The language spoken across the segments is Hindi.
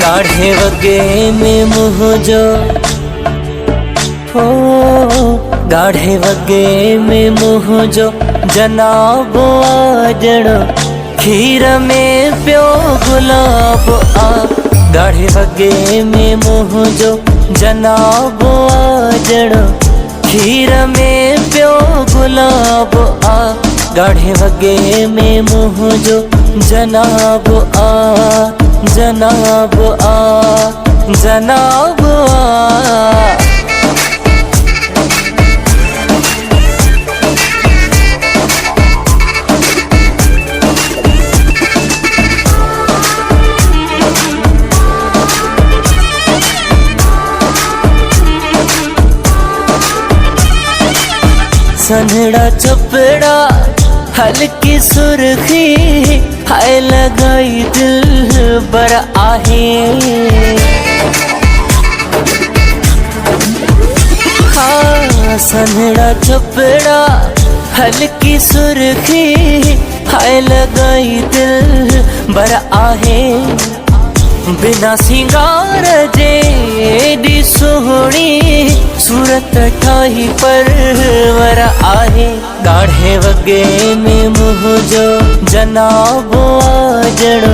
गाढ़े वगे में मुँह जो हो, गाढ़े वगे में मुँह जो जनाब आजण खीर में प्यो गुलाब आ। गाढ़े वगे में मुँह जो जनाब आजण खीर में प्यो गुलाब आ। गाढ़े वगे में मुँह जो जनाब आ, जनाब आ, जनाब आ। सन्हड़ा चपड़ा हल्की सुर्खी हाय लगाई दिल बर आहे। हाँ सन्हड़ा चपड़ा हल्की सुर्खी हाय लगाई दिल बर आहे। बिना सिंगार जे दी सोहणी सूरत ठाही परवर आहे। गाढ़े वगे में मुँह जो जनाब आजण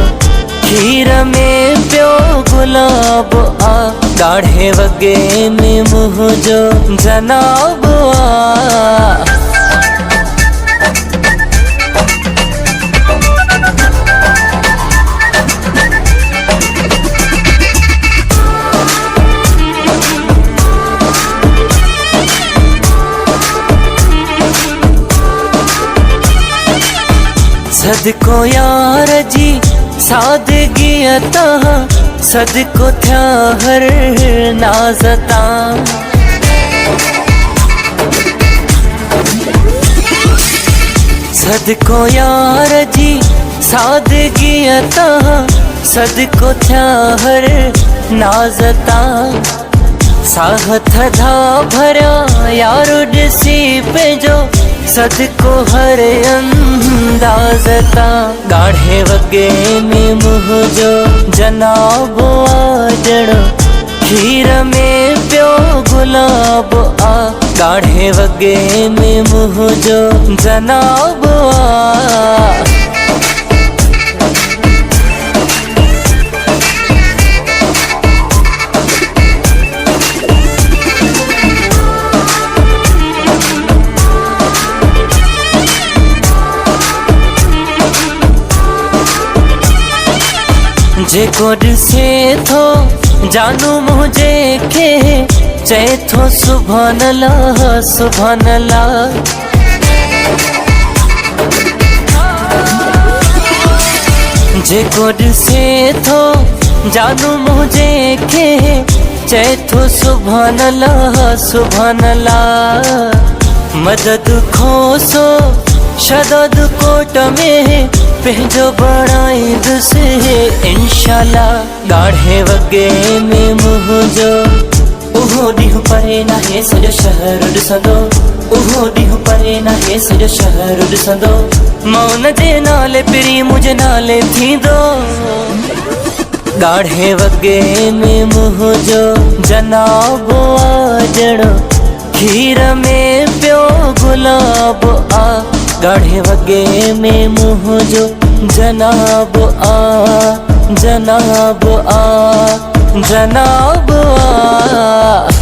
खीर में प्यो गुलाब आ। गाढ़े वगे में मुँह जो जनाब आ। सदको यार जी सादगी अता, सदको थया हर नाजता। सदको यार जी सादगी अता, सदको थया हर नाजता। साहत धा भरिया यारो ॾिसी पंहिंजो सदको हर अंदाज़ता। गाढ़े वगे में मुँह जो जनाब आजण खीर में प्यो गुलाब आ। गाढ़े वगे में मुँह जो जनाब आ। जेको ॾिसे थो जानू मुझे के चए थो सुभान अल्लाह सुभान अल्लाह। जेको ॾिसे थो जानू मुझे के चए थो सुभान अल्लाह सुभान अल्लाह। मदद खोसो शदद कोट में पंहिंजो बणाई दुसे इंशाल्लाह। गाढ़े वगे में मुँह जो उहो ॾींहुं परे नाहे सॼो शहर ॾिसंदो। उहो ॾींहुं परे नाहे सॼो शहर ॾिसंदो। मौन जे नाले पिरी मुंहिंजे नाले थींदो। गाढ़े वगे में मुँह जो जनाब आजण खीर में प्यो गुलाब आ। गाढ़े वगे में मुँह जो जनाब आ, जनाब आ, जनाब आ।